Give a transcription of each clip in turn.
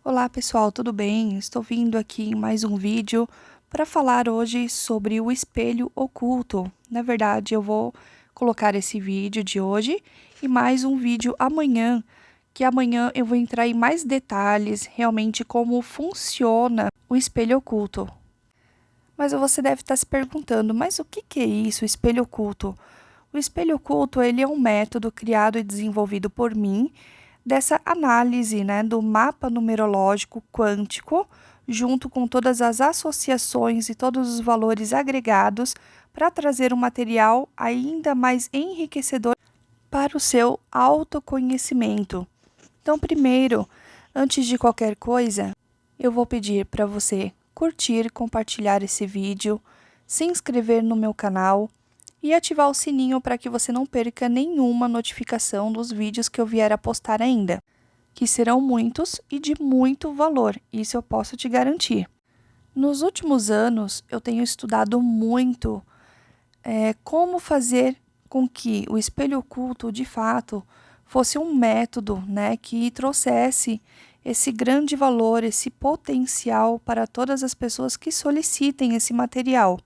Olá pessoal, tudo bem? Estou vindo aqui em mais um vídeo para falar hoje sobre o espelho oculto. Na verdade, eu vou colocar esse vídeo de hoje e mais um vídeo amanhã, que amanhã eu vou entrar em mais detalhes realmente como funciona o espelho oculto. Mas você deve estar se perguntando, mas o que é isso, espelho oculto? O espelho oculto, ele é um método criado e desenvolvido por mim, dessa análise, do mapa numerológico quântico, junto com todas as associações e todos os valores agregados, para trazer um material ainda mais enriquecedor para o seu autoconhecimento. Então, primeiro, antes de qualquer coisa, eu vou pedir para você curtir, compartilhar esse vídeo, se inscrever no meu canal e ativar o sininho para que você não perca nenhuma notificação dos vídeos que eu vier a postar ainda, que serão muitos e de muito valor, isso eu posso te garantir. Nos últimos anos, eu tenho estudado muito como fazer com que o espelho oculto, de fato, fosse um método, que trouxesse esse grande valor, esse potencial para todas as pessoas que solicitem esse material.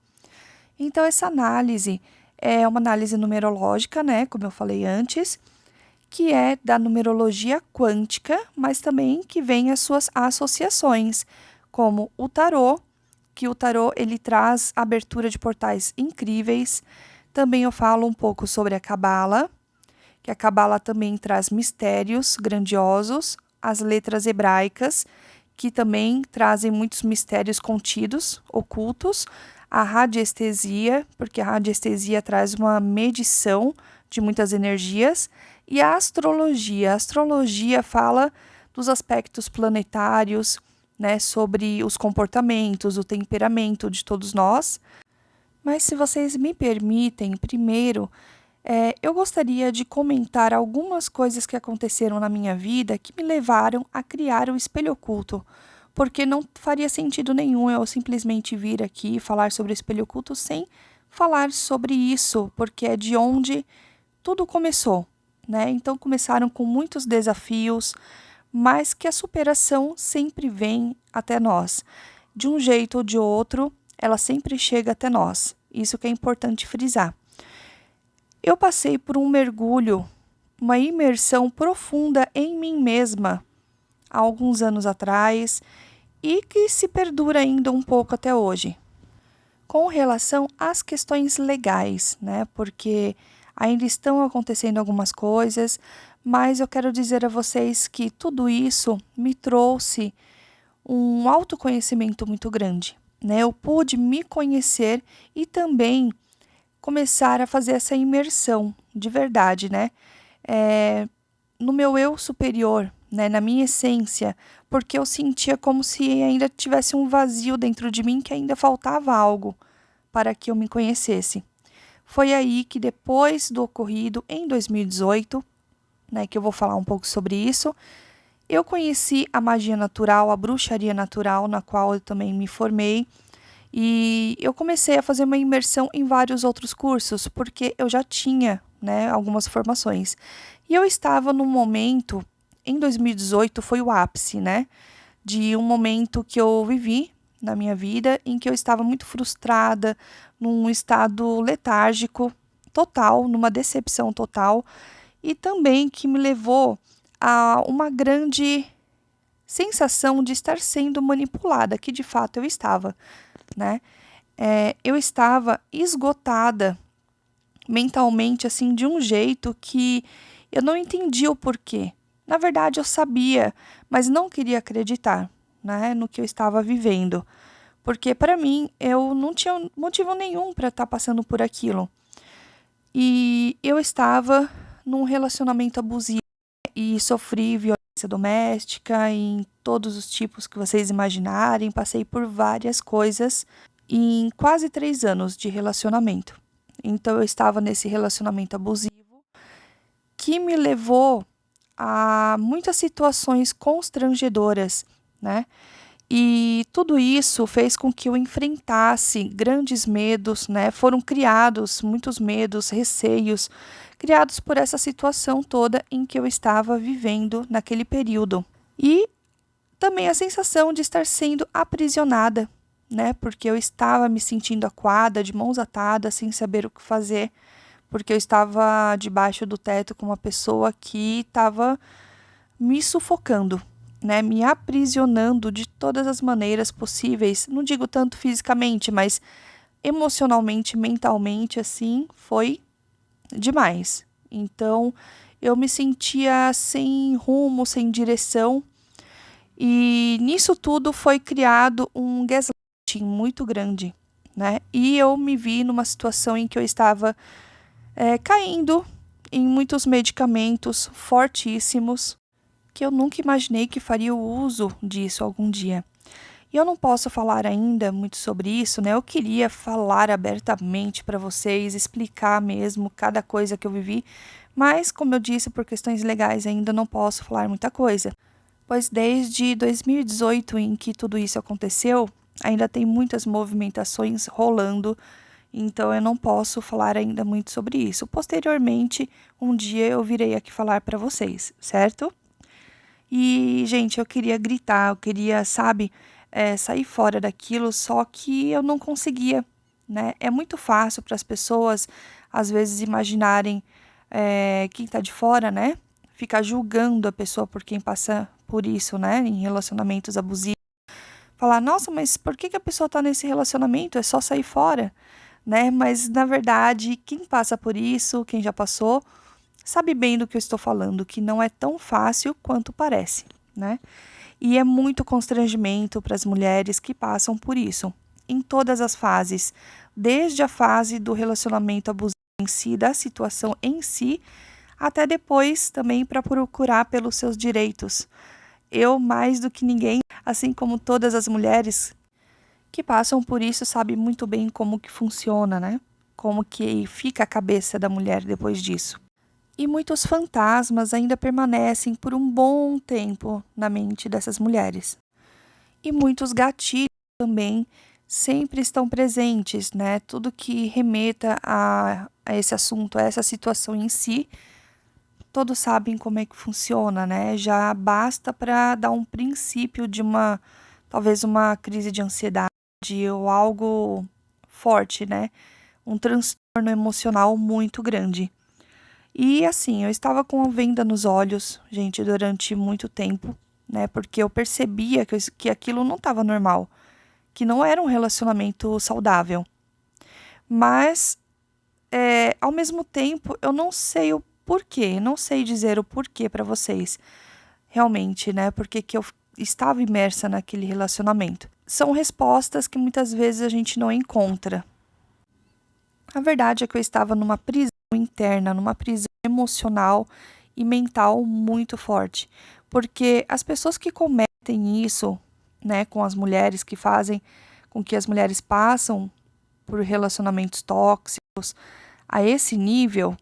Então, essa análise é uma análise numerológica, como eu falei antes, que é da numerologia quântica, mas também que vem as suas associações, como o tarô, que o tarô ele traz abertura de portais incríveis. Também eu falo um pouco sobre a cabala, que a cabala também traz mistérios grandiosos, as letras hebraicas, que também trazem muitos mistérios contidos, ocultos, a radiestesia, porque a radiestesia traz uma medição de muitas energias, e a astrologia. A astrologia fala dos aspectos planetários, sobre os comportamentos, o temperamento de todos nós. Mas se vocês me permitem, primeiro, eu gostaria de comentar algumas coisas que aconteceram na minha vida que me levaram a criar o espelho oculto, porque não faria sentido nenhum eu simplesmente vir aqui e falar sobre o espelho oculto sem falar sobre isso, porque é de onde tudo começou, Então começaram com muitos desafios, mas que a superação sempre vem até nós. De um jeito ou de outro, ela sempre chega até nós. Isso que é importante frisar. Eu passei por um mergulho, uma imersão profunda em mim mesma, há alguns anos atrás, e que se perdura ainda um pouco até hoje. Com relação às questões legais, porque ainda estão acontecendo algumas coisas, mas eu quero dizer a vocês que tudo isso me trouxe um autoconhecimento muito grande, Eu pude me conhecer e também começar a fazer essa imersão de verdade, no meu eu superior, na minha essência, porque eu sentia como se ainda tivesse um vazio dentro de mim, que ainda faltava algo para que eu me conhecesse. Foi aí que, depois do ocorrido em 2018, que eu vou falar um pouco sobre isso, eu conheci a magia natural, a bruxaria natural, na qual eu também me formei, e eu comecei a fazer uma imersão em vários outros cursos, porque eu já tinha, algumas formações. E eu estava num momento, em 2018 foi o ápice, de um momento que eu vivi na minha vida, em que eu estava muito frustrada, num estado letárgico total, numa decepção total, e também que me levou a uma grande sensação de estar sendo manipulada, que de fato eu estava, eu estava esgotada mentalmente, assim, de um jeito que eu não entendia o porquê. Na verdade, eu sabia, mas não queria acreditar, no que eu estava vivendo. Porque, para mim, eu não tinha motivo nenhum para estar passando por aquilo. E eu estava num relacionamento abusivo e sofri violência doméstica em todos os tipos que vocês imaginarem. Passei por várias coisas em quase 3 anos de relacionamento. Então, eu estava nesse relacionamento abusivo que me levou a muitas situações constrangedoras, E tudo isso fez com que eu enfrentasse grandes medos, né? Foram criados muitos medos, receios, criados por essa situação toda em que eu estava vivendo naquele período. E também a sensação de estar sendo aprisionada, né? Porque eu estava me sentindo acuada, de mãos atadas, sem saber o que fazer, porque eu estava debaixo do teto com uma pessoa que estava me sufocando, né? Me aprisionando de todas as maneiras possíveis. Não digo tanto fisicamente, mas emocionalmente, mentalmente, assim, foi demais. Então, eu me sentia sem rumo, sem direção. E nisso tudo foi criado um gaslighting muito grande, né? E eu me vi numa situação em que eu estava caindo em muitos medicamentos fortíssimos, que eu nunca imaginei que faria o uso disso algum dia. E eu não posso falar ainda muito sobre isso, né? Eu queria falar abertamente para vocês, explicar mesmo cada coisa que eu vivi, mas, como eu disse, por questões legais ainda não posso falar muita coisa. Pois desde 2018, em que tudo isso aconteceu, ainda tem muitas movimentações rolando, então eu não posso falar ainda muito sobre isso. Posteriormente, um dia eu virei aqui falar para vocês, certo? E, gente, eu queria gritar, eu queria, sabe, sair fora daquilo, só que eu não conseguia, né? É muito fácil para as pessoas, às vezes, imaginarem quem tá de fora, né? Ficar julgando a pessoa por quem passa por isso, né? Em relacionamentos abusivos. Falar, nossa, mas por que a pessoa tá nesse relacionamento? É só sair fora, né? Mas, na verdade, quem passa por isso, quem já passou, sabe bem do que eu estou falando, que não é tão fácil quanto parece, né? E é muito constrangimento para as mulheres que passam por isso, em todas as fases, desde a fase do relacionamento abusivo em si, da situação em si, até depois também para procurar pelos seus direitos. Eu, mais do que ninguém, assim como todas as mulheres que passam por isso, sabe muito bem como que funciona, né? Como que fica a cabeça da mulher depois disso. E muitos fantasmas ainda permanecem por um bom tempo na mente dessas mulheres. E muitos gatilhos também sempre estão presentes, né? Tudo que remeta a esse assunto, a essa situação em si, todos sabem como é que funciona, né? Já basta para dar um princípio de talvez uma crise de ansiedade ou algo forte, né? Um transtorno emocional muito grande. E assim, eu estava com a venda nos olhos, gente, durante muito tempo, né? Porque eu percebia que aquilo não estava normal, que não era um relacionamento saudável. Mas, ao mesmo tempo, eu não sei o porquê, não sei dizer o porquê para vocês, realmente, né? Porque que eu estava imersa naquele relacionamento. São respostas que muitas vezes a gente não encontra. A verdade é que eu estava numa prisão interna, numa prisão emocional e mental muito forte. Porque as pessoas que cometem isso, né, com as mulheres, que fazem com que as mulheres passam por relacionamentos tóxicos a esse nível,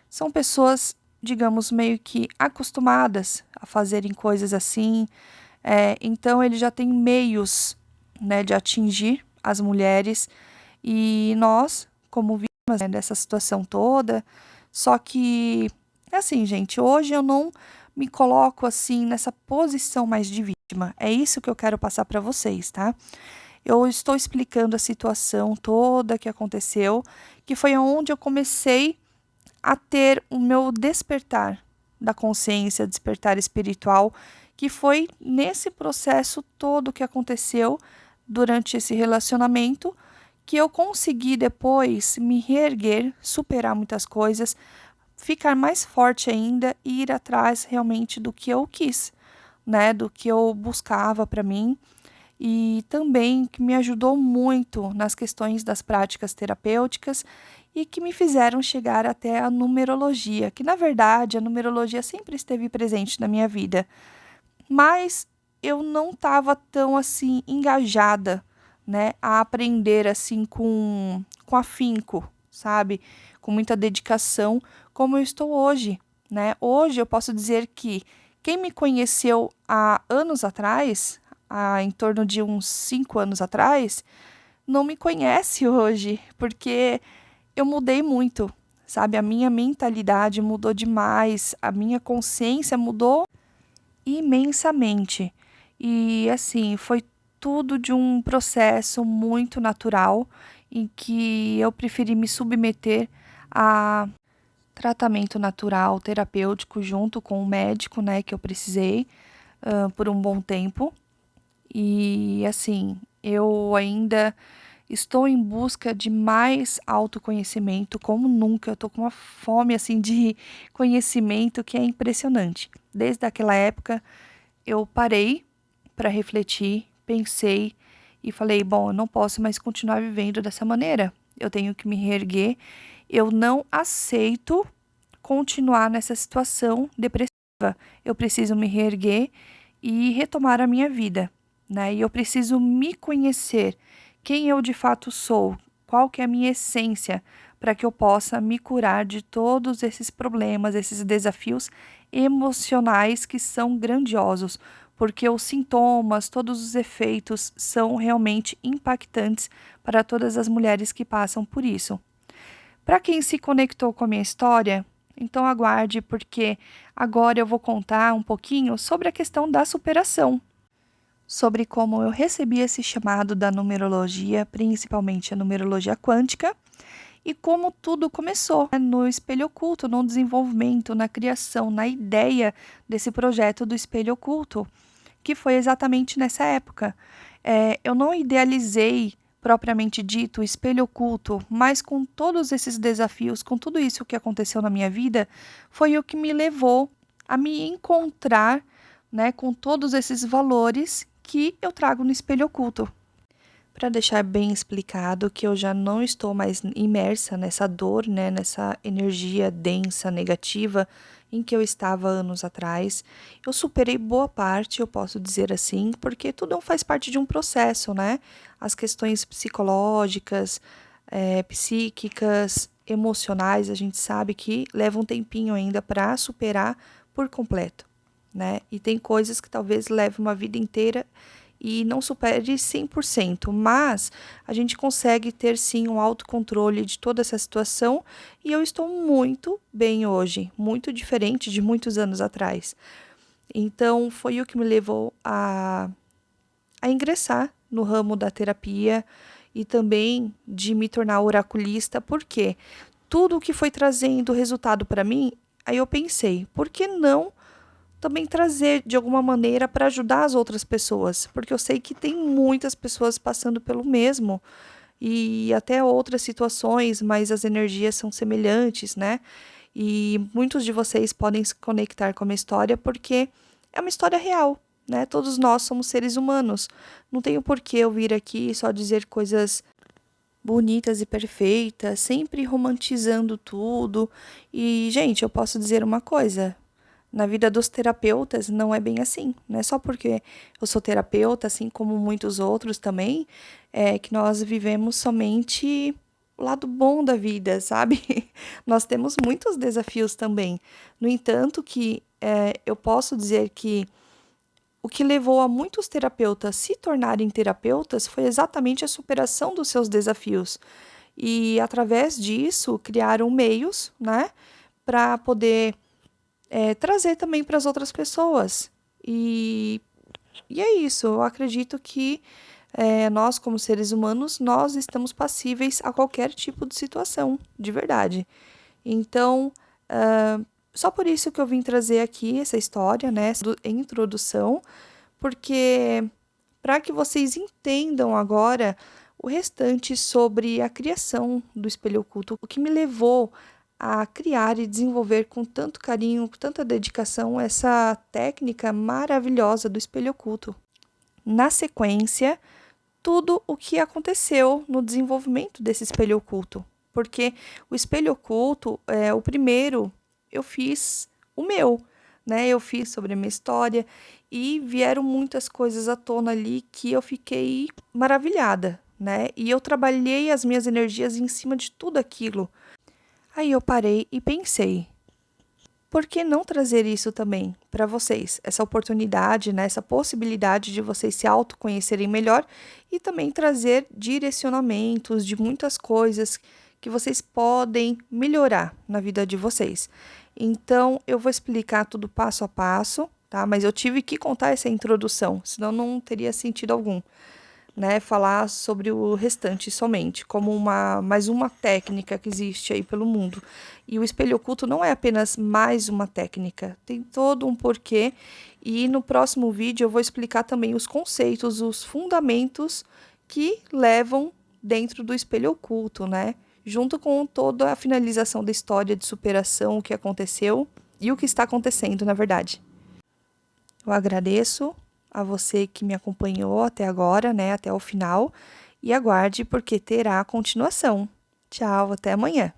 são pessoas, digamos, meio que acostumadas a fazerem coisas assim. Então, ele já tem meios, né, de atingir as mulheres e nós, como vítimas, né, dessa situação toda. Só que, assim, gente, hoje eu não me coloco assim nessa posição mais de vítima. É isso que eu quero passar para vocês, tá? Eu estou explicando a situação toda que aconteceu, que foi onde eu comecei a ter o meu despertar da consciência, despertar espiritual, que foi nesse processo todo que aconteceu durante esse relacionamento, que eu consegui depois me reerguer, superar muitas coisas, ficar mais forte ainda e ir atrás realmente do que eu quis, né, do que eu buscava para mim. E também que me ajudou muito nas questões das práticas terapêuticas e que me fizeram chegar até a numerologia, que na verdade a numerologia sempre esteve presente na minha vida, mas eu não estava tão assim engajada, né, a aprender assim com afinco, sabe, com muita dedicação, como eu estou hoje, né? Hoje eu posso dizer que quem me conheceu há anos atrás, há em torno de uns 5 anos atrás, não me conhece hoje, porque eu mudei muito, sabe? A minha mentalidade mudou demais, a minha consciência mudou imensamente. E assim, foi tudo de um processo muito natural em que eu preferi me submeter a tratamento natural, terapêutico, junto com o médico, né, que eu precisei, por um bom tempo. E assim, eu ainda estou em busca de mais autoconhecimento, como nunca. Eu tô com uma fome assim de conhecimento que é impressionante. Desde aquela época, eu parei para refletir, pensei e falei: bom, eu não posso mais continuar vivendo dessa maneira. Eu tenho que me reerguer. Eu não aceito continuar nessa situação depressiva. Eu preciso me reerguer e retomar a minha vida, né? E eu preciso me conhecer, quem eu de fato sou, qual que é a minha essência, para que eu possa me curar de todos esses problemas, esses desafios emocionais que são grandiosos, porque os sintomas, todos os efeitos são realmente impactantes para todas as mulheres que passam por isso. Para quem se conectou com a minha história, então aguarde, porque agora eu vou contar um pouquinho sobre a questão da superação, sobre como eu recebi esse chamado da numerologia, principalmente a numerologia quântica, e como tudo começou, né, no espelho oculto, no desenvolvimento, na criação, na ideia desse projeto do espelho oculto, que foi exatamente nessa época. Eu não idealizei propriamente dito o espelho oculto, mas com todos esses desafios, com tudo isso que aconteceu na minha vida, foi o que me levou a me encontrar, né, com todos esses valores que eu trago no espelho oculto. Para deixar bem explicado que eu já não estou mais imersa nessa dor, né, nessa energia densa, negativa em que eu estava anos atrás. Eu superei boa parte, eu posso dizer assim, porque tudo faz parte de um processo, né? As questões psicológicas, psíquicas, emocionais, a gente sabe que leva um tempinho ainda para superar por completo, né? E tem coisas que talvez leve uma vida inteira e não supere 100%, mas a gente consegue ter sim um autocontrole de toda essa situação e eu estou muito bem hoje, muito diferente de muitos anos atrás. Então, foi o que me levou a ingressar no ramo da terapia e também de me tornar oraculista, porque tudo o que foi trazendo resultado para mim, aí eu pensei, por que não também trazer de alguma maneira para ajudar as outras pessoas, porque eu sei que tem muitas pessoas passando pelo mesmo e até outras situações, mas as energias são semelhantes, né? E muitos de vocês podem se conectar com a minha história porque é uma história real, né? Todos nós somos seres humanos. Não tenho por que eu vir aqui só dizer coisas bonitas e perfeitas, sempre romantizando tudo. E, gente, eu posso dizer uma coisa: na vida dos terapeutas não é bem assim. Não é só porque eu sou terapeuta, assim como muitos outros também, que nós vivemos somente o lado bom da vida, sabe? Nós temos muitos desafios também. No entanto, eu posso dizer que o que levou a muitos terapeutas se tornarem terapeutas foi exatamente a superação dos seus desafios. E através disso criaram meios, né, para poder trazer também para as outras pessoas. E é isso, eu acredito que nós, como seres humanos, nós estamos passíveis a qualquer tipo de situação, de verdade. Então, só por isso que eu vim trazer aqui essa história, né, essa introdução, porque para que vocês entendam agora o restante sobre a criação do espelho oculto, o que me levou a criar e desenvolver com tanto carinho, com tanta dedicação, essa técnica maravilhosa do espelho oculto. Na sequência, tudo o que aconteceu no desenvolvimento desse espelho oculto, porque o espelho oculto, o primeiro, eu fiz o meu, né? Eu fiz sobre a minha história e vieram muitas coisas à tona ali que eu fiquei maravilhada, né? E eu trabalhei as minhas energias em cima de tudo aquilo. Aí eu parei e pensei, por que não trazer isso também para vocês? Essa oportunidade, né, essa possibilidade de vocês se autoconhecerem melhor e também trazer direcionamentos de muitas coisas que vocês podem melhorar na vida de vocês. Então, eu vou explicar tudo passo a passo, tá? Mas eu tive que contar essa introdução, senão não teria sentido algum, né? Falar sobre o restante somente, como mais uma técnica que existe aí pelo mundo. E o espelho oculto não é apenas mais uma técnica, tem todo um porquê. E no próximo vídeo eu vou explicar também os conceitos, os fundamentos que levam dentro do espelho oculto, né? Junto com toda a finalização da história de superação, o que aconteceu e o que está acontecendo, na verdade. Eu agradeço a você que me acompanhou até agora, né, até o final, e aguarde porque terá continuação. Tchau, até amanhã.